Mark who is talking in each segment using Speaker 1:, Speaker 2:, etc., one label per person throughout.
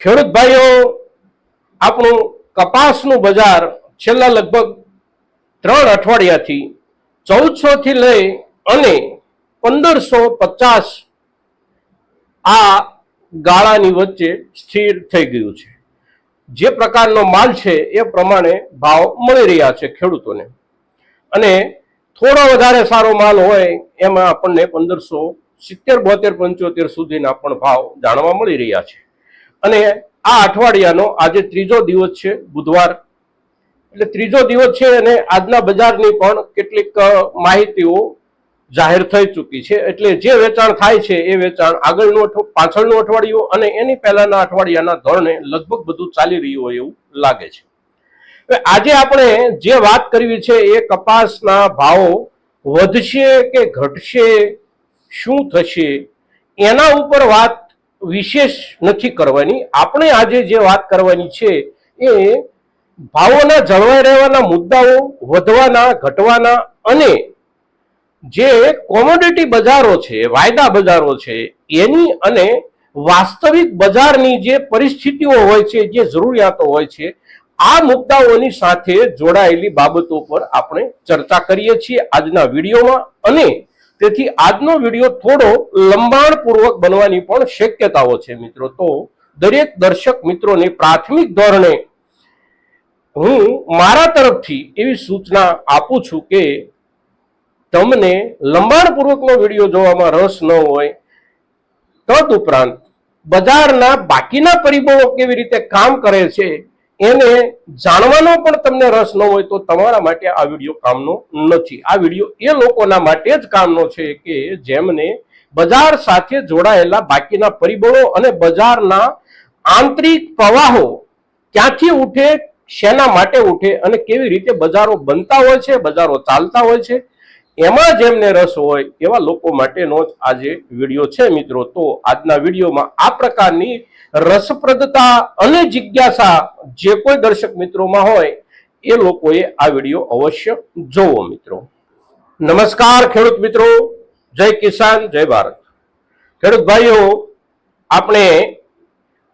Speaker 1: ખેડૂત ભાઈઓ, આપણું કપાસનું બજાર છેલ્લા લગભગ 3 અઠવાડિયાથી 1400 થી લઈ અને 1550 આ ગાળાની વચ્ચે સ્થિર થઈ ગયું છે। જે પ્રકારનો માલ છે એ પ્રમાણે ભાવ મળી રહ્યા છે ખેડૂતોને, અને થોડો વધારે સારો માલ હોય એમાં આપણને 1570, 72, 75 સુધીના પણ ભાવ જાણવા મળી રહ્યા છે। અને આ અઠવાડિયાનો આજે ત્રીજો દિવસ છે, બુધવાર એટલે ત્રીજો દિવસ છે, અને આજના બજારની પણ કેટલીક માહિતીઓ જાહેર થઈ ચૂકી છે। એટલે જે વેચાણ થાય છે એ વેચાણ આગળનું પાછળનું અઠવાડિયું અને એની પહેલાના અઠવાડિયાના ધોરણે લગભગ બધું ચાલી રહ્યું હોય એવું લાગે છે। આજે આપણે જે વાત કરવી છે એ કપાસના ભાવો વધશે કે ઘટશે, શું થશે, એના ઉપર વાત વિશેષ નથી કરવાની। આપણે આજે જે વાત કરવાની છે એ ભાવોના જળવાઈ રહેવાના મુદ્દાઓ, વધવાના, ઘટવાના, અને જે કોમોડિટી બજારો છે, વાયદા બજારો છે, એની અને વાસ્તવિક બજારની જે પરિસ્થિતિઓ હોય છે, જે જરૂરિયાતો હોય છે, આ મુદ્દાઓની સાથે જોડાયેલી બાબતો પર આપણે ચર્ચા કરીએ છીએ આજના વિડીયોમાં। અને તેથી આજનો વિડીયો થોડો લંબાણપૂર્વક બનવાની પણ શક્યતાઓ છે મિત્રો। તો દરેક દર્શક મિત્રોને પ્રાથમિક ધોરણે હું મારા તરફથી એવી સૂચના આપું છું કે તમને લંબાણપૂર્વકનો વિડીયો જોવામાં રસ ન હોય, તદુપરાંત બજારના બાકીના પરિબળો કેવી રીતે કામ કરે છે એને જાણવાનો પણ તમને રસ ન હોય તો તમારા માટે આ વિડીયો કામનો નથી। આ વિડીયો એ લોકોના માટે જ કામનો છે કે જેમને બજાર સાથે જોડાયેલા બાકીના પરિબળો અને બજારના આંતરિક પ્રવાહો ક્યાંથી ઉઠે, શેના માટે ઉઠે અને કેવી રીતે બજારો બનતા હોય છે, બજારો ચાલતા હોય છે, એમાં જેમને રસ હોય એવા લોકો માટેનો જ આજે વિડીયો છે મિત્રો। તો આજના વિડીયોમાં આ પ્રકારની રસપ્રદતા અને જિજ્ઞાસા જે કોઈ દર્શક મિત્રોમાં હોય એ લોકોએ આ વિડીયો અવશ્ય જોવો મિત્રો। નમસ્કાર ખેડૂત મિત્રો, જય કિસાન, જય ભારત। ખેડૂત ભાઈઓ, આપણે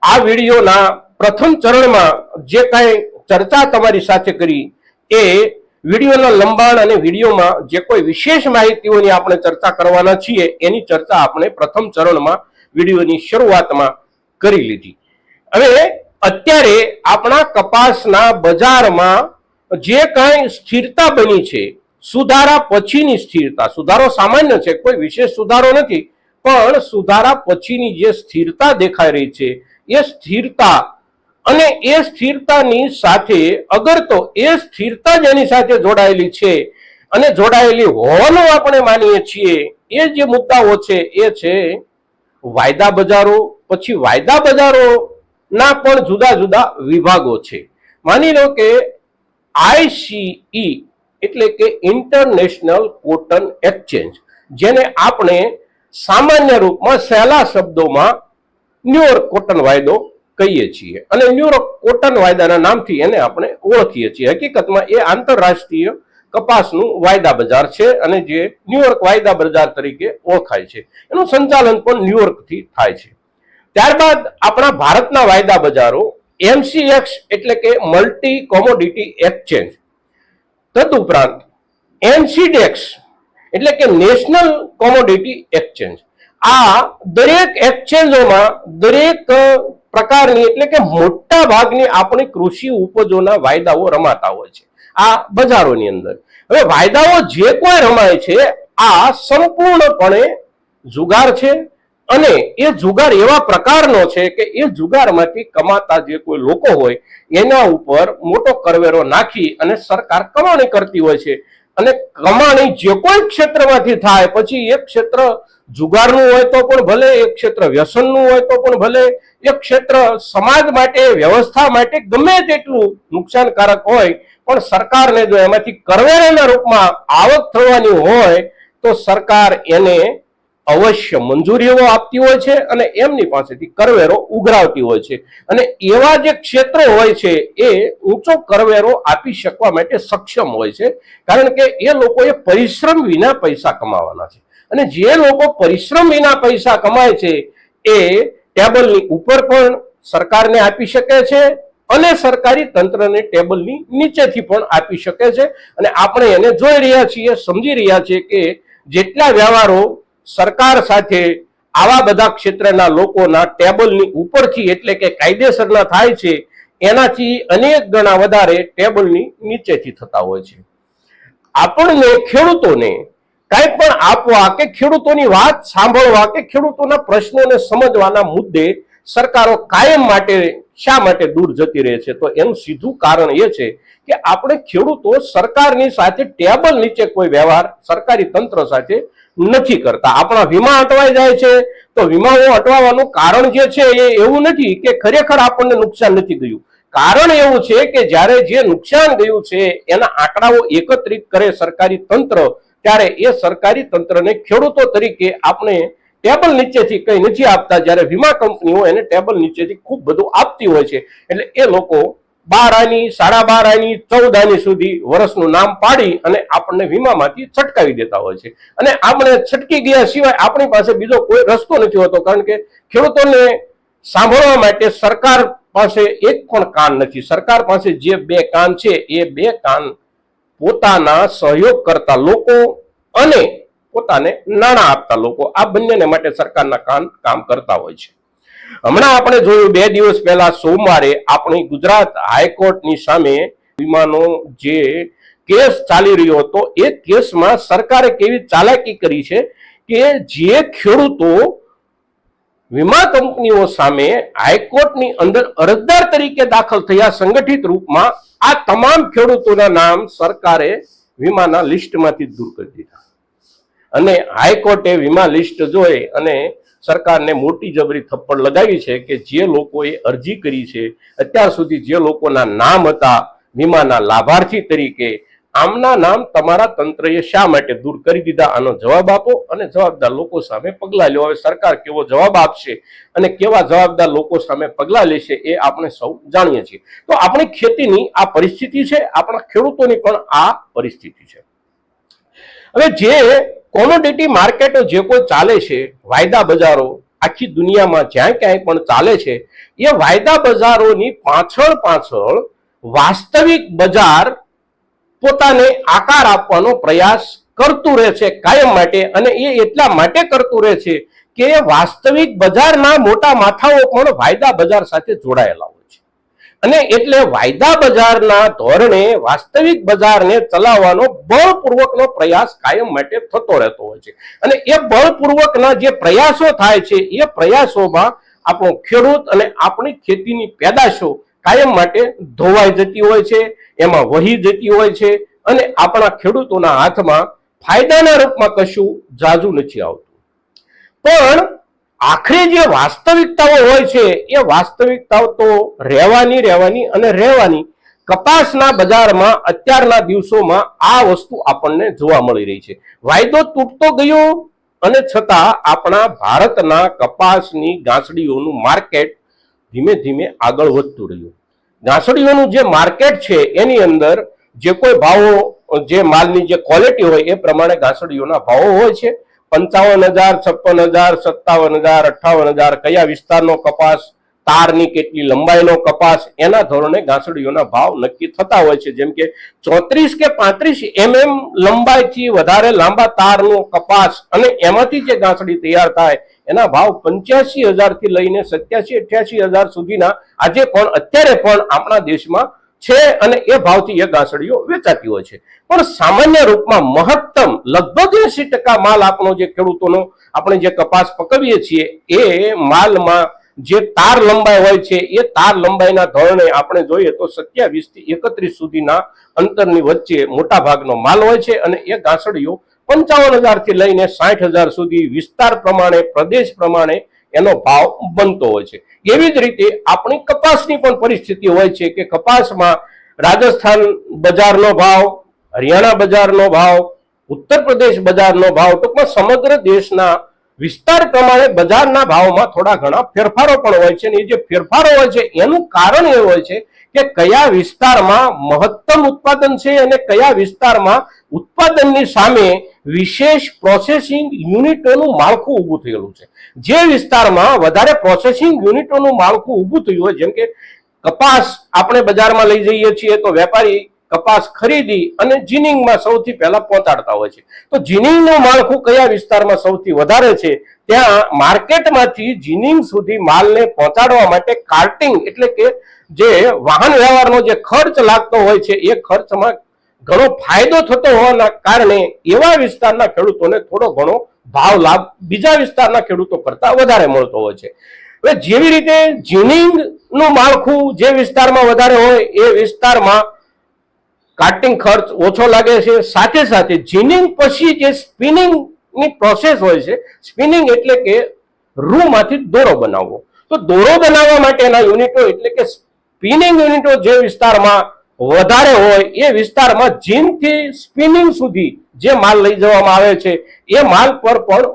Speaker 1: આ વિડીયોના પ્રથમ ચરણમાં જે કાંઈ ચર્ચા તમારી સાથે કરી એ વિડીયોના લંબાણ અને વિડીયોમાં જે કોઈ વિશેષ માહિતીઓની આપણે ચર્ચા કરવાના છીએ એની ચર્ચા આપણે પ્રથમ ચરણમાં વિડીયોની શરૂઆતમાં કરી લીધી। હવે અત્યારે આપણા કપાસના બજારમાં જે કાંઈ સ્થિરતા બની છે, સુધારા પછીની સ્થિરતા, સુધારો સામાન્ય છે, કોઈ વિશેષ સુધારો નથી, પણ સુધારા પછીની જે સ્થિરતા દેખાઈ રહી છે એ સ્થિરતા, અને એ સ્થિરતાની સાથે અગર તો એ સ્થિરતા જેની સાથે જોડાયેલી છે અને જોડાયેલી હોવાનું આપણે માનીએ છીએ, એ જે મુદ્દાઓ છે એ છે વાયદા બજારો। પછી વાયદા બજારોના પણ જુદા જુદા વિભાગો છે। માની લો કે ICE એટલે કે ઇન્ટરનેશનલ કોટન એક્સચેન્જ, જેને આપણે સામાન્ય રૂપમાં સહેલા શબ્દોમાં ન્યુયોર્ક કોટન વાયદો કહીએ છીએ, અને ન્યુયોર્ક કોટન વાયદાના નામથી એને આપણે ઓળખીએ છીએ। હકીકતમાં એ આંતરરાષ્ટ્રીય કપાસનું વાયદા બજાર છે અને જે ન્યુયોર્ક વાયદા બજાર તરીકે ઓળખાય છે, એનું સંચાલન પણ ન્યુયોર્કથી થાય છે। ત્યારબાદ આપણા ભારતના વાયદા બજારો MCX એટલે કે મલ્ટી કોમોડિટી એક્સચેન્જ, તદુપરાંત NCDEX એટલે કે નેશનલ કોમોડિટી એક્સચેન્જ। આ દરેક એક્સચેન્જોમાં દરેક પ્રકારની એટલે કે મોટા ભાગની આપણી કૃષિ ઉપજોના વાયદાઓ રમાતા હોય છે આ બજારોની અંદર। હવે વાયદાઓ જે કોઈ રમાય છે આ સંપૂર્ણપણે જુગાર છે, અને એ જુગાર એવા પ્રકારનો છે કે એ જુગારમાંથી કમાતા જે કોઈ લોકો હોય એના ઉપર મોટો કરવેરો નાખી અને સરકાર કમાણી કરતી હોય છે। અને કમાણી જે કોઈ ક્ષેત્રમાંથી થાય, પછી એક ક્ષેત્ર જુગારનું હોય તો પણ ભલે, એક ક્ષેત્ર વ્યસનનું હોય તો પણ ભલે, એક ક્ષેત્ર સમાજ માટે, વ્યવસ્થા માટે ગમે તેટલું નુકસાનકારક હોય, પણ સરકારને જો એમાંથી કરવેરાના રૂપમાં આવક થવાની હોય તો સરકાર એને અવશ્ય મંજૂરીઓ આપતી હોય છે અને એમની પાસેથી કરવેરો ઉઘરાવતી હોય છે। અને એવા જે ક્ષેત્રો હોય છે એ ઊંચો કરવેરો આપી શકવા માટે સક્ષમ હોય છે, કારણ કે એ લોકોએ પરિશ્રમ વિના પૈસા કમાવાના છે। અને જે લોકો પરિશ્રમ વિના પૈસા કમાય છે એ ટેબલની ઉપર પણ સરકારને આપી શકે છે અને સરકારી તંત્રને ટેબલની નીચેથી પણ આપી શકે છે. અને આપણે એને જોઈ રહ્યા છીએ, સમજી રહ્યા છીએ કે જેટલા વ્યવહારો સરકાર સાથે આવા બધા ક્ષેત્રના લોકોના ટેબલની ઉપરથી એટલે કે કાયદેસરના થાય છે એનાથી અનેક ગણા વધારે ટેબલની નીચેથી થતા હોય છે. આપણને ખેડૂતોને કંઈ પણ આપવા કે ખેડૂતોની વાત સાંભળવા કે ખેડૂતોના પ્રશ્નોને સમજવાના મુદ્દે સરકારો કાયમ માટે શા માટે દૂર જતી રહે છે? તો એનું સીધું કારણ એ છે કે આપણે ખેડૂતો સરકારની સાથે ટેબલ નીચે કોઈ વ્યવહાર સરકારી તંત્ર સાથે નથી કરતા. આપણા વીમા અટવાઈ જાય છે તો વીમાઓ અટવાવાનું કારણ જે છે એ એવું નથી કે ખરેખર આપણને નુકસાન નથી ગયું. કારણ એવું છે કે જ્યારે જે નુકસાન ગયું છે એના આંકડાઓ એકત્રિત કરે સરકારી તંત્ર, ત્યારે એ સરકારી તંત્રને ખેડૂતો તરીકે આપણે ટેબલ નીચેથી કંઈ નથી આપતા, જ્યારે વીમા કંપનીઓ એને ટેબલ નીચેથી ખૂબ બધું આપતી હોય છે. એટલે એ લોકો 12 આની 12.5 આની 14 આની સુધી વર્ષનું નામ પાડી અને આપણને વીમામાંથી છટકાવી દેતા હોય છે. અને આપણે છટકી ગયા સિવાય આપણી પાસે બીજો કોઈ રસ્તો નથી હોતો, કારણ કે ખેડૂતોને સાંભળવા માટે સરકાર પાસે એક પણ કાન નથી. સરકાર પાસે જે 2 કાન છે એ 2 કાન પોતાના સહયોગ કરતા લોકો અને પોતાને નાણાં આપતા લોકો, આ બંનેને માટે સરકારના કાન કામ કરતા હોય છે. હમણાં આપણે જોયું 2 દિવસ પહેલા સોમવારે આપણી ગુજરાત હાઈકોર્ટની સામે વીમાનો જે કેસ ચાલી રહ્યો હતો એ કેસમાં સરકારે કેવી ચાલાકી કરી છે કે જે ખેડૂતો વીમા કંપનીઓ સામે હાઈકોર્ટની અંદર અરજદાર તરીકે દાખલ થયા સંગઠિત રૂપમાં, આ તમામ ખેડૂતોના નામ સરકારે વીમાના લિસ્ટમાંથી દૂર કરી દીધા. અને હાઈકોર્ટે વીમા લિસ્ટ જોઈ અને સરકારને મોટી જબરી થપ્પડ લગાવી છે કે જે લોકોએ અરજી કરી છે, અત્યાર સુધી જે લોકોના નામ હતા વીમાના લાભાર્થી તરીકે, આમના નામ તમારા તંત્રએ શા માટે દૂર કરી દીધા? આનો જવાબ આપો અને જવાબદાર લોકો સામે પગલાં લો. હવે સરકાર કેવો જવાબ આપશે અને કેવા જવાબદાર લોકો સામે પગલાં લેશે એ આપણે સૌ જાણીએ છીએ. તો આપણી ખેતીની આ પરિસ્થિતિ છે, આપણા ખેડૂતોની પણ આ પરિસ્થિતિ છે. હવે જે કોમોડિટી માર્કેટો જે કોઈ ચાલે છે, વાયદા બજારો આખી દુનિયામાં જ્યાં ક્યાંય પણ ચાલે છે, એ વાયદા બજારોની પાછળ વાસ્તવિક બજાર પોતાને આકાર આપવાનો પ્રયાસ કરતું રહે છે કાયમ માટે. અને એ એટલા માટે કરતું રહે છે કે વાસ્તવિક બજારના મોટા માથાઓ પણ વાયદા બજાર સાથે જોડાયેલા હોય છે. અને એટલે વાયદા બજારના ધોરણે વાસ્તવિક બજારને ચલાવવાનો બળપૂર્વકનો પ્રયાસ કાયમ માટે થતો રહેતો હોય છે. અને એ બળપૂર્વકના જે પ્રયાસો થાય છે એ પ્રયાસોમાં આપણો ખેડૂત અને આપણી ખેતીની પેદાશો કાયમ માટે ધોવાઈ જતી હોય છે, એમાં વહી જતી હોય છે. અને આપણા ખેડૂતોના હાથમાં ફાયદાના રૂપમાં કશું જાજુ નથી આવતું. પણ આખરે જે વાસ્તવિકતાઓ હોય છે એ વાસ્તવિકતાઓ તો રહેવાની. કપાસના બજારમાં અત્યારના દિવસોમાં આ વસ્તુ આપણને જોવા મળી રહી છે. વાયદો તૂટતો ગયો અને છતાં આપણા ભારતના કપાસની ગાંસડીઓનું માર્કેટ ધીમે ધીમે આગળ વધતું રહ્યું. ગાંસડીઓનું જે માર્કેટ છે એની અંદર જે કોઈ ભાવો, જે માલની જે ક્વોલિટી હોય એ પ્રમાણે ગાંસડીઓના ભાવો હોય છે. 55,000, 56,000, 57,000, 58,000, કયા વિસ્તારનો કપાસ, તારની કેટલી લંબાઈનો કપાસ, એના ધોરણે ગાંસડીઓના ભાવ નક્કી થતા હોય છે. જેમ કે 34 કે 35 mm લંબાઈથી વધારે લાંબા તારનો કપાસ અને એમાંથી જે ગાંસડી તૈયાર થાય એના ભાવ 85,000 થી લઈને 87-88,000 સુધીના આજે પણ અત્યારે પણ આપણા દેશમાં છે. અને એ ભાવથી એ ગાંસડીઓ વેચાતી હોય છે. પણ સામાન્ય રૂપમાં મહત્તમ લગભગ 80% માલ આપણો જે ખેડૂતોનો આપણે જે કપાસ પકવીએ છીએ એ માલમાં જે તાર લંબાઈ હોય છે એ તાર લંબાઈના ધોરણે આપણે જોઈએ તો 27 થી 31 સુધીના અંતરની વચ્ચે મોટા ભાગનો માલ હોય છે. અને એ ગાંસડીઓ 55,000 થી લઈને 60,000 સુધી વિસ્તાર પ્રમાણે, પ્રદેશ પ્રમાણે એનો ભાવ બનતો હોય છે. એવી જ રીતે આપણી કપાસની પણ પરિસ્થિતિ હોય છે કે કપાસમાં રાજસ્થાન બજારનો ભાવ, હરિયાણા બજારનો ભાવ, ઉત્તર પ્રદેશ બજારનો ભાવ, ટૂંકમાં સમગ્ર દેશના વિસ્તાર પ્રમાણે બજારના ભાવમાં થોડા ઘણા ફેરફારો પણ હોય છે. અને એ જે ફેરફારો હોય છે એનું કારણ એ હોય છે કે કયા વિસ્તારમાં મહત્તમ ઉત્પાદન છે અને કયા વિસ્તારમાં ઉત્પાદનની સામે વિશેષ પ્રોસેસિંગ યુનિટોનું માળખું ઊભું થયેલું છે. જે વિસ્તારમાં વધારે પ્રોસેસિંગ યુનિટોનું માળખું ઊભું થયું હોય, જેમ કે કપાસ આપણે બજારમાં લઈ જઈએ છીએ તો વેપારી કપાસ ખરીદી અને જીનિંગમાં સૌથી પહેલા પહોંચાડતા હોય છે. તો જીનિંગનું માળખું કયા વિસ્તારમાં સૌથી વધારે છે, ત્યાં માર્કેટમાંથી જીનિંગ સુધી માલને પહોંચાડવા માટે કાર્ટિંગ એટલે કે જે વાહન વ્યવહારનો જે ખર્ચ લાગતો હોય છે એ ખર્ચમાં ઘણો ફાયદો થતો હોવાના કારણે એવા વિસ્તારના ખેડૂતોને થોડો ઘણો ભાવ લાભ બીજા વિસ્તારના ખેડૂતો કરતા વધારે મળતો હોય છે. હવે જેવી રીતે જીનિંગ નું માળખું જે વિસ્તારમાં વધારે હોય એ વિસ્તારમાં કાર્ટિંગ ખર્ચ ઓછો લાગે છે. સાથે સાથે જીનિંગ પછી જે સ્પિનિંગ ની પ્રોસેસ હોય છે, સ્પિનિંગ એટલે કે રૂમાંથી દોરો બનાવવો, તો દોરો બનાવવા માટેના યુનિટો એટલે કે સ્પિનિંગ યુનિટો જે વિસ્તારમાં વધારે હોય એ વિસ્તારમાં જીનથી સ્પિનિંગ સુધી જે માલ લઈ જવામાં આવે છે એ માલ પર પણ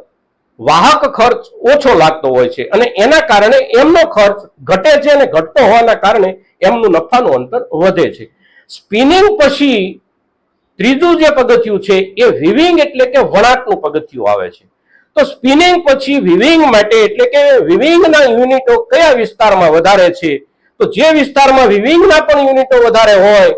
Speaker 1: વાહક ખર્ચ ઓછો લાગતો હોય છે અને એના કારણે એમનો ખર્ચ ઘટે છે અને ઘટતો હોવાના કારણે એમનું નફાનું અંતર વધે છે. સ્પિનિંગ પછી ત્રીજું જે પગથિયું છે એ વિવિંગ એટલે કે વણાટનું પગથિયું આવે છે. તો સ્પિનિંગ પછી વિવિંગ માટે એટલે કે વિવિંગના યુનિટો કયા વિસ્તારમાં વધારે છે, તો જે વિસ્તારમાં વિવિંગના પણ યુનિટો વધારે હોય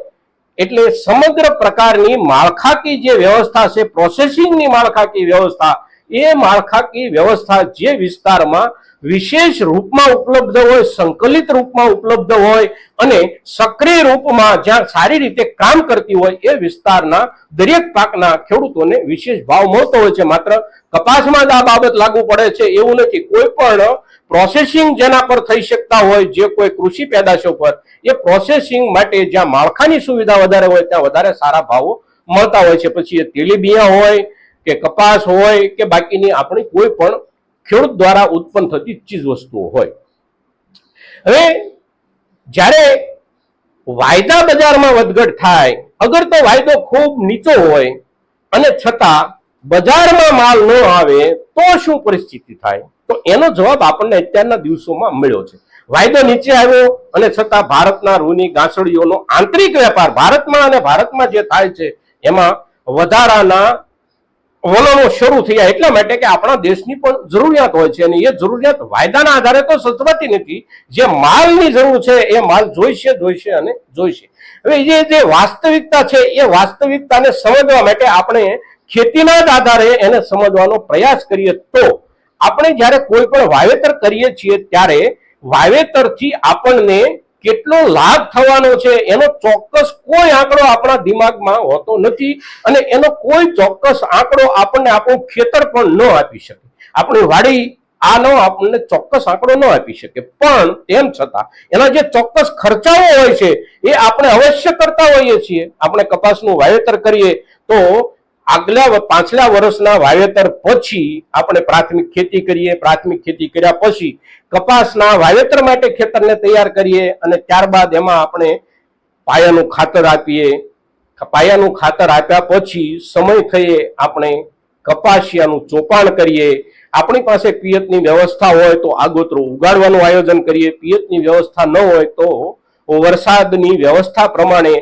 Speaker 1: એટલે સમગ્ર પ્રકારની માળખાકીય જે વ્યવસ્થા છે, પ્રોસેસિંગની માળખાકીય વ્યવસ્થા, એ માળખાકીય વ્યવસ્થા જે વિસ્તારમાં વિશેષ રૂપમાં ઉપલબ્ધ હોય, સંકલિત રૂપમાં ઉપલબ્ધ હોય અને સક્રિય રૂપમાં જ્યાં સારી રીતે કામ કરતી હોય એ વિસ્તારના દરેક પાકના ખેડૂતોને વિશેષ ભાવ મળતો હોય છે. માત્ર કપાસમાં જ આ બાબત લાગુ પડે છે એવું નથી. કોઈ પણ પ્રોસેસિંગ જેના પર થઈ શકતા હોય, જે કોઈ કૃષિ પેદાશો પર, એ પ્રોસેસિંગ માટે જ્યાં માળખાની સુવિધા વધારે હોય ત્યાં વધારે સારા ભાવો મળતા હોય છે. પછી એ તેલીબિયાં હોય કે કપાસ હોય કે બાકીની આપણી કોઈ પણ ખેડૂત દ્વારા ઉત્પન્ન થતી ચીજ વસ્તુઓ હોય. હવે જ્યારે વાયદા બજારમાં વધઘટ થાય, અગર તો વાયદો ખૂબ નીચો હોય અને છતાં બજારમાં માલ ન આવે તો શું પરિસ્થિતિ થાય, તો એનો જવાબ આપણને અત્યારના દિવસોમાં મળ્યો છે. વાયદો નીચે આવ્યો અને છતાં ભારતના રૂની ગાંસડીઓનો આંતરિક વેપાર ભારતમાં અને ભારતમાં જે થાય છે એમાં વધારાના વલણો શરૂ થયા, એટલા માટે કે આપણા દેશની પણ જરૂરિયાત હોય છે અને એ જરૂરિયાત વાયદાના આધારે તો સચવાતી નથી. જે માલની જરૂર છે એ માલ જોઈશે અને જોઈશે. હવે જે વાસ્તવિકતા છે એ વાસ્તવિકતાને સમજવા માટે આપણે ખેતીના જ આધારે એને સમજવાનો પ્રયાસ કરીએ તો આપણે જ્યારે કોઈ પણ વાવેતર કરીએ છીએ ત્યારે વાવેતરથી આપણને કેટલો લાભ થવાનો છે એનો ચોક્કસ કોઈ આંકડો આપણા દિમાગમાં હોતો નથી અને એનો કોઈ ચોક્કસ આંકડો આપણને આપણું ખેતર પણ ન આપી શકે, આપણી વાડી આનો આપણને ચોક્કસ આંકડો ન આપી શકે. પણ તેમ છતાં એના જે ચોક્કસ ખર્ચાઓ હોય છે એ આપણે અવશ્ય કરતા હોઈએ છીએ. આપણે કપાસનું વાવેતર કરીએ તો પાછલા વર્ષના વાવેતર પછી આપણે પ્રાથમિક ખેતી કરીએ, પ્રાથમિક ખેતી કર્યા પછી કપાસના વાવેતર માટે ખેતરને તૈયાર કરીએ અને ત્યારબાદ એમાં આપણે પાયાનું ખાતર આપીએ. પાયાનું ખાતર આપ્યા પછી સમય થયે આપણે કપાસિયાનું ચોપાણ કરીએ. આપણી પાસે પિયતની વ્યવસ્થા હોય તો આગોતરું ઉગાડવાનું આયોજન કરીએ, પિયતની વ્યવસ્થા ન હોય તો વરસાદની વ્યવસ્થા પ્રમાણે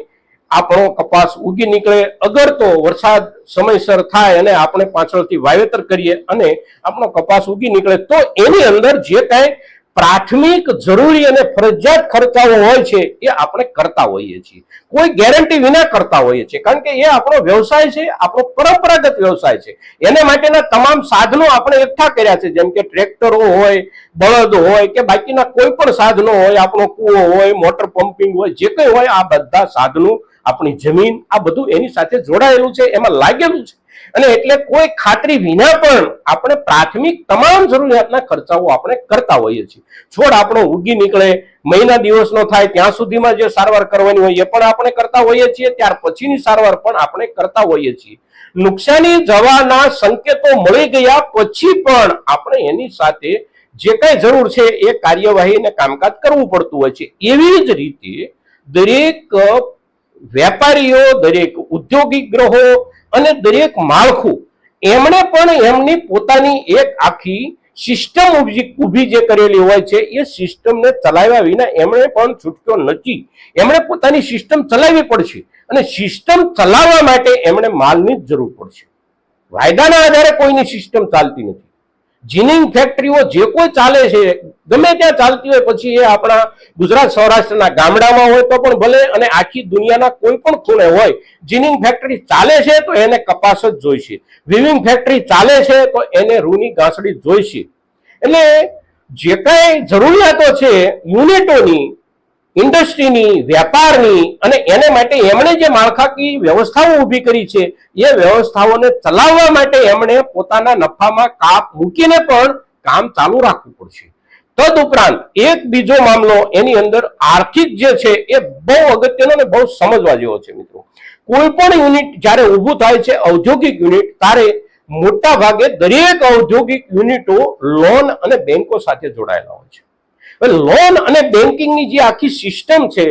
Speaker 1: આપણો કપાસ ઉગી નીકળે. અગર તો વરસાદ સમયસર થાય અને આપણે પાછળથી વાવેતર કરીએ અને આપણો કપાસ ઉગી નીકળે તો એની અંદર જે કાંઈ પ્રાથમિક જરૂરી અને ફરજિયાત ખર્ચાઓ હોય છે એ આપણે કરતા હોઈએ છીએ, કોઈ ગેરંટી વિના કરતા હોઈએ છીએ, કારણ કે એ આપણો વ્યવસાય છે, આપણો પરંપરાગત વ્યવસાય છે. એને માટેના તમામ સાધનો આપણે એકઠા કર્યા છે, જેમ કે ટ્રેક્ટરો હોય, બળદ હોય કે બાકીના કોઈ પણ સાધનો હોય, આપણો કૂવો હોય, મોટર પમ્પિંગ હોય, જે કંઈ હોય આ બધા સાધનો, આપણી જમીન, આ બધું એની સાથે જોડાયેલું છે, એમાં લાગેલું છે. અને એટલે કોઈ ખાતરી વિના પણ આપણે પ્રાથમિક તમામ જરૂરિયાતના ખર્ચાઓ આપણે કરતા હોઈએ છીએ. છોડ આપણો ઉગી નીકળે, મહિના દિવસનો થાય ત્યાં સુધીમાં જે સારવાર કરવાની હોય એ પણ આપણે કરતા હોઈએ છીએ, ત્યાર પછીની સારવાર પણ આપણે કરતા હોઈએ છીએ. નુકસાની જવાના સંકેતો મળી ગયા પછી પણ આપણે એની સાથે જે કઈ જરૂર છે એ કાર્યવાહી અને કામકાજ કરવું પડતું હોય છે. એવી જ રીતે દરેક વેપારીઓ, દરેક ઉદ્યોગિક ગ્રહો અને દરેક માળખું એમણે પણ એમની પોતાની એક આખી સિસ્ટમ ઊભી જે કરેલી હોય છે એ સિસ્ટમને ચલાવ્યા વિના એમણે પણ છૂટક્યો નથી. એમણે પોતાની સિસ્ટમ ચલાવવી પડશે અને સિસ્ટમ ચલાવવા માટે એમણે માલની જ જરૂર પડશે. વાયદાના આધારે કોઈની સિસ્ટમ ચાલતી નથી. જીનિંગ ફેક્ટરીઓ જે કોઈ ચાલે છે ગમે ત્યાં ચાલતી હોય, પછી એ આપણા ગુજરાત સૌરાષ્ટ્રના ગામડામાં હોય તો પણ ભલે અને આખી દુનિયાના કોઈ પણ ખૂણે હોય, જીનિંગ ફેક્ટરી ચાલે છે તો એને કપાસ જ જોઈશે. વિવિંગ ફેક્ટરી ચાલે છે તો એને રૂની ગાંસડી જોઈશે. એટલે જે કઈ જરૂરિયાતો છે યુનિટોની, ઇન્ડસ્ટ્રીની, વેપારની, અને એને માટે એમણે જે માળખાકીય વ્યવસ્થાઓ ઊભી કરી છે એ વ્યવસ્થાઓને ચલાવવા માટે એમણે પોતાના નફામાં કાપ મૂકીને પણ કામ ચાલુ રાખવું પડશે. તદુપરાંત એક બીજો મામલો એની અંદર આર્થિક જે છે એ બહુ અગત્યનો ને બહુ સમજવા જેવો છે મિત્રો. કોઈ પણ યુનિટ જ્યારે ઊભું થાય છે ઔદ્યોગિક યુનિટ, ત્યારે મોટા ભાગે દરેક ઔદ્યોગિક યુનિટો લોન અને બેંકો સાથે જોડાયેલા હોય છે. લોન અને બેન્કિંગની જે આખી સિસ્ટમ છે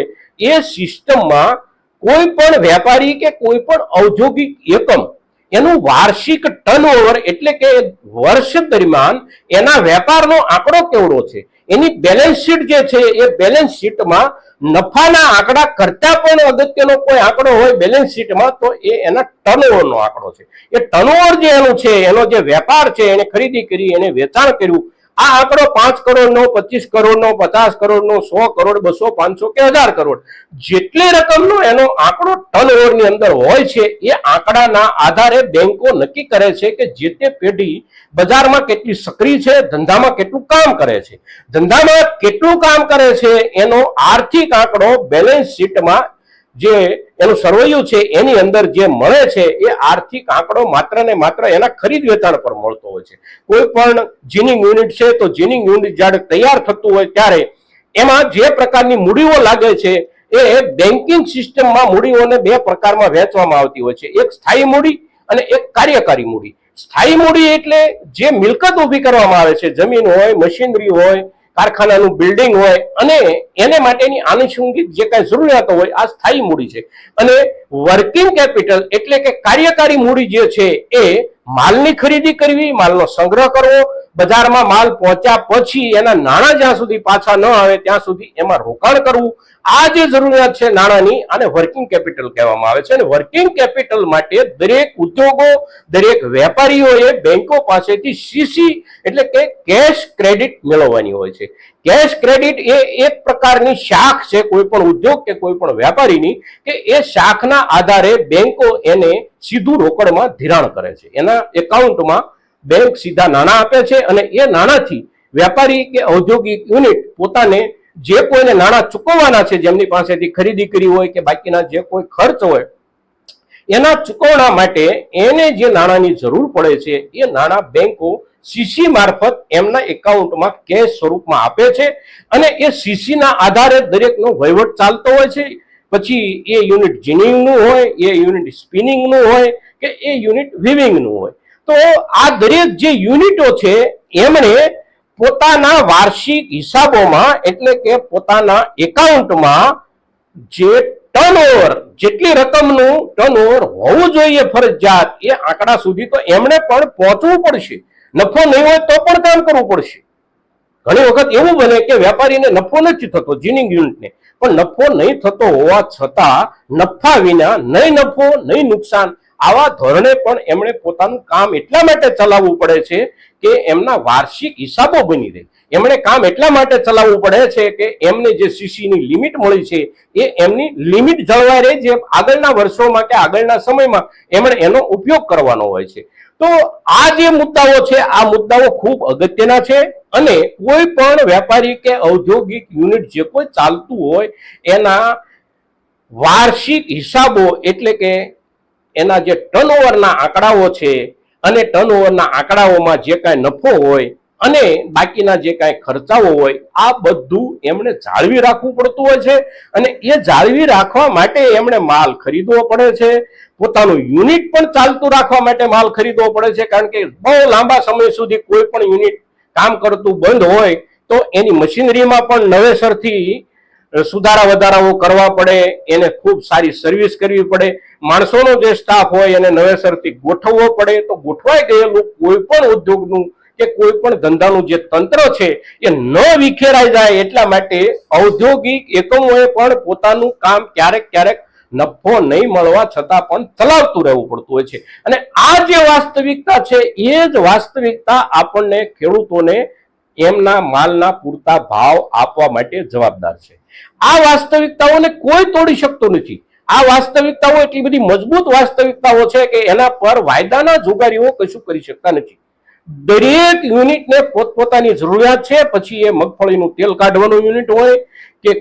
Speaker 1: એ સિસ્ટમમાં કોઈ પણ વેપારી કે કોઈ પણ ઔદ્યોગિક એકમ એનું વાર્ષિક ટર્નઓવર એટલે કે વર્ષ દરમિયાન એના વેપારનો આંકડો કેવડો છે, એની બેલેન્સ શીટ જે છે એ બેલેન્સ શીટમાં નફાના આંકડા કરતા પણ અગત્યનો કોઈ આંકડો હોય બેલેન્સ શીટમાં તો એ એના ટર્નઓવરનો આંકડો છે. એ ટર્નઓવર જે એનું છે, એનો જે વેપાર છે, એને ખરીદી કરી, એને વેચાણ કર્યું, આ આંકડો 5 કરોડનો, 25 કરોડનો, 50 કરોડનો, 100 કરોડ, 200, 500 કે 1000 કરોડ જેટલી રકમનો એનો આંકડો ટર્નઓવરની અંદર હોય છે, એ આંકડાના આધારે બેંકો નક્કી કરે છે કે જે તે પેઢી બજારમાં કેટલી સક્રિય છે, ધંધામાં કેટલું કામ કરે છે. ધંધામાં કેટલું કામ કરે છે એનો આર્થિક આંકડો બેલેન્સ શીટમાં જે એનું સરવૈયું છે એની અંદર જે મળે છે એ આર્થિક આંકડો માત્ર ને માત્ર એના ખરીદ વેચાણ પર મળતો હોય છે. કોઈ પણ જીનિંગ યુનિટ છે તો જીનિંગ યુનિટ જ્યારે તૈયાર થતું હોય ત્યારે એમાં જે પ્રકારની મૂડીઓ લાગે છે એ બેન્કિંગ સિસ્ટમમાં મૂડીઓને બે પ્રકારમાં વહેંચવામાં આવતી હોય છે. એક સ્થાયી મૂડી અને એક કાર્યકારી મૂડી. સ્થાયી મૂડી એટલે જે મિલકત ઊભી કરવામાં આવે છે, જમીન હોય, મશીનરી હોય, કારખાનાનું બિલ્ડિંગ હોય, અને એને માટેની આનુષંગિક જે કાંઈ જરૂરિયાતો હોય, આ સ્થાયી મૂડી છે. અને વર્કિંગ કેપિટલ એટલે કે કાર્યકારી મૂડી જે છે એ માલની ખરીદી કરવી, માલનો સંગ્રહ કરવો, બજારમાં માલ પહોંચ્યા પછી એના નાણાં જ્યાં સુધી પાછા ન આવે ત્યાં સુધી એમાં રોકાણ કરવું, આ જે જરૂરિયાત છે નાણાંની, આને વર્કિંગ કેપિટલ કહેવામાં આવે છે. અને વર્કિંગ કેપિટલ માટે દરેક ઉદ્યોગો, દરેક વેપારીઓએ બેંકો પાસેથી સીસી એટલે કે કેશ ક્રેડિટ મેળવવાની હોય છે. કેશ ક્રેડિટ એ એક પ્રકારની શાખ છે કોઈ પણ ઉદ્યોગ કે કોઈ પણ વેપારીની, કે એ શાખના આધારે બેંકો એને સીધું રોકડમાં ધિરાણ કરે છે. એના એકાઉન્ટમાં બેંક સીધા નાણાં આપે છે અને એ નાણાંથી વેપારી કે ઔદ્યોગિક યુનિટ પોતાને જે કોઈને નાણાં ચૂકવવાના છે, જેમની પાસેથી ખરીદી કરી હોય કે બાકીના જે કોઈ ખર્ચ હોય, એના ચૂકવણા માટે એને જે નાણાંની જરૂર પડે છે એ નાણાં બેંકો સીસી મારફત એમના એકાઉન્ટમાં કેશ સ્વરૂપમાં આપે છે. અને એ સીસીના આધારે દરેકનો વહીવટ ચાલતો હોય છે. પછી એ યુનિટ જીનિંગનું હોય, એ યુનિટ સ્પિનિંગનું હોય કે એ યુનિટ વિવિંગનું હોય, તો આ દરેક જે યુનિટો છે એમણે પોતાના વાર્ષિક હિસાબોમાં એટલે કે પોતાના એકાઉન્ટમાં જે ટર્નઓવર, જેટલી રકમનું ટર્નઓવર હોવું જોઈએ ફરજિયાત, એ આંકડા સુધી તો એમણે પણ પહોંચવું પડશે. નફો નહીં હોય તો પણ કામ કરવું પડશે. ઘણી વખત એવું બને કે વેપારીને નફો નથી થતો, જીનિંગ યુનિટને, પણ નફો નહીં થતો હોવા છતાં નફા વિના નહીં નફો નહીં નુકસાન, આવા ધોરણે પણ એમણે પોતાનું કામ એટલા માટે ચલાવવું પડે છે કે એમના વાર્ષિક હિસાબો બની રહે. એમણે કામ એટલા માટે ચલાવવું પડે છે કે એમને જે સીસીની લિમિટ મળી છે એ એમની લિમિટ જળવાઈ રહે, જે આગળના વર્ષોમાં કે આગળના સમયમાં એમણે એનો ઉપયોગ કરવાનો હોય છે. તો આ જે મુદ્દાઓ છે, આ મુદ્દાઓ ખૂબ અગત્યના છે. અને કોઈ પણ વેપારી કે ઔદ્યોગિક યુનિટ જે કોઈ ચાલતું હોય એના વાર્ષિક હિસાબો એટલે કે એના જે ટર્નઓવરના આંકડાઓ છે અને ટર્નઓવરના આંકડાઓમાં જે કાંઈ નફો હોય અને બાકીના જે કાંઈ ખર્ચાઓ હોય, આ બધું એમણે જાળવી રાખવું પડતું હોય છે. અને એ જાળવી રાખવા માટે એમણે માલ ખરીદવો પડે છે. પોતાનું યુનિટ પણ ચાલતું રાખવા માટે માલ ખરીદવો પડે છે, કારણ કે બહુ લાંબા સમય સુધી કોઈ પણ યુનિટ કામ કરતું બંધ હોય તો એની મશીનરીમાં પણ નવેસરથી સુધારા વધારાઓ કરવા પડે, એને ખૂબ સારી સર્વિસ કરવી પડે, માણસોનો જે સ્ટાફ હોય એને નવેસરથી ગોઠવવો પડે. તો ગોઠવાઈ ગયેલું કોઈ પણ ઉદ્યોગનું કે કોઈ પણ ધંધાનું જે તંત્ર છે એ ન વિખેરાઈ જાય એટલા માટે ઔદ્યોગિક એકમોએ પણ પોતાનું કામ ક્યારેક ક્યારેક નફો નહીં મળવા છતાં પણ ચલાવતું રહેવું પડતું હોય છે. અને આ જે વાસ્તવિકતા છે એ જ વાસ્તવિકતા આપણને ખેડૂતોને એમના માલના પૂરતા ભાવ આપવા માટે જવાબદાર છે. આ વાસ્તવિકતાઓને કોઈ તોડી શકતું નથી. આ વાસ્તવિકતાઓ એટલી બધી મજબૂત વાસ્તવિકતાઓ છે કે એના પર વાયદાના જુગારીઓ કશું કરી શકતા નથી. દરેક યુનિટને પોતપોતાની જરૂરિયાત છે. પછી એ મગફળીનું તેલ કાઢવાનું યુનિટ હોય કે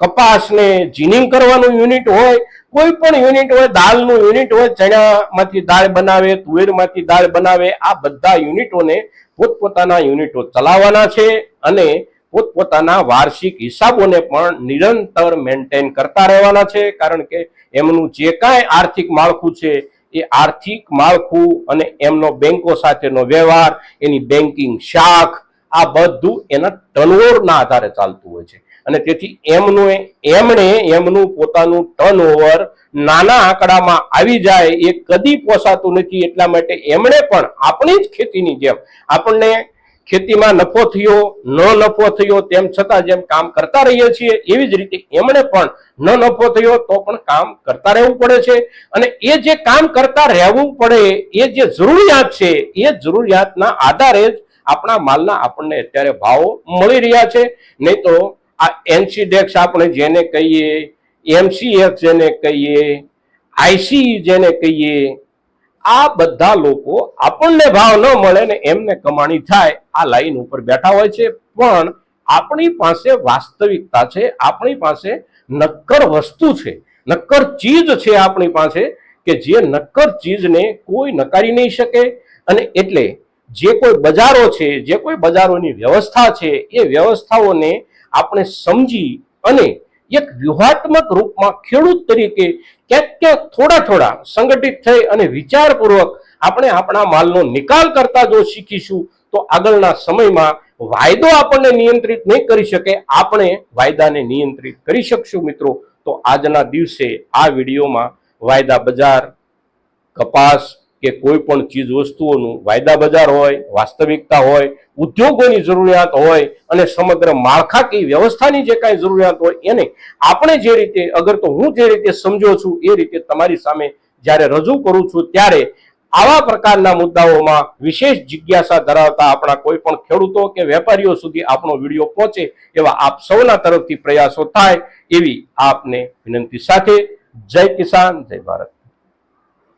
Speaker 1: કપાસને જીનિંગ કરવાનું યુનિટ હોય, કોઈ પણ યુનિટ હોય, દાળનું યુનિટ હોય, ચણામાંથી દાળ બનાવે, તુવેરમાંથી દાળ બનાવે, આ બધા યુનિટોને પોતપોતાના યુનિટો ચલાવવાના છે અને પોતપોતાના વાર્ષિક હિસાબોને પણ નિરંતર મેન્ટેન કરતા રહેવાના છે. કારણ કે એમનું જે કાંઈ આર્થિક માળખું છે એ આર્થિક માળખું અને એમનો બેંકો સાથેનો વ્યવહાર, એની બેન્કિંગ શાખ, આ બધું એના ટર્નઓવરના આધારે ચાલતું હોય છે. અને તેથી એમનું પોતાનું ટર્નઓવર નાના આંકડામાં આવી જાય એ કદી પોસાતું નથી. એટલા માટે એમણે પણ આપણી જ ખેતીની જેમ આપણને ખેતીમાં નફો થયો ન નફો થયો તેમ છતાં જેમ કામ કરતા રહીએ છીએ એવી જ રીતે એમણે પણ ન નફો થયો તો પણ કામ કરતા રહેવું પડે છે. અને એ જે કામ કરતા રહેવું પડે એ જે જરૂરિયાત છે એ જરૂરિયાતના આધારે જ આપણા માલના આપણને અત્યારે ભાવ મળી રહ્યા છે. નહીં તો આ એનસીડેક્સ આપણે જેને કહીએ, એમસીએક્સ જેને કહીએ, આઈસી જેને કહીએ, આ બધા લોકો આપણને ભાવ ન મળે ને એમને કમાણી થાય આ લાઈન ઉપર બેઠા હોય છે. પણ આપણી પાસે વાસ્તવિકતા છે, આપણી પાસે નક્કર વસ્તુ છે, નક્કર ચીજ છે આપણી પાસે કે જે નક્કર ચીજને કોઈ નકારી નહીં શકે. અને એટલે જે કોઈ બજારો છે, જે કોઈ બજારોની વ્યવસ્થા છે એ વ્યવસ્થાઓને આપણે સમજી અને એક વ્યૂહાત્મક રૂપમાં ખેડૂત તરીકે ક્યાંક થોડા સંગઠિત થઈ અને વિચારપૂર્વક આપણે આપણા માલનો નિકાલ કરતા જો શીખીશું તો આગળના સમયમાં વાયદો આપણને નિયંત્રિત નહીં કરી શકે, આપણે વાયદાને નિયંત્રિત કરી શકશું. મિત્રો, તો આજના દિવસે આ વિડીયોમાં વાયદા બજાર, કપાસ કે કોઈ પણ ચીજ વસ્તુઓનું વાયદા બજાર હોય, વાસ્તવિકતા હોય, ઉદ્યોગોની જરૂરિયાત હોય અને સમગ્ર માળખાકીય વ્યવસ્થાની જે કાંઈ જરૂરિયાત હોય એને આપણે જે રીતે, અગર તો હું જે રીતે સમજો છું એ રીતે તમારી સામે જ્યારે રજૂ કરું છું ત્યારે આવા પ્રકારના મુદ્દાઓમાં વિશેષ જિજ્ઞાસા ધરાવતા આપણા કોઈ પણ ખેડૂતો કે વેપારીઓ સુધી આપણો વિડીયો પહોંચે એવા આપ સૌના તરફથી પ્રયાસો થાય એવી આપને વિનંતી સાથે જય કિસાન, જય ભારત.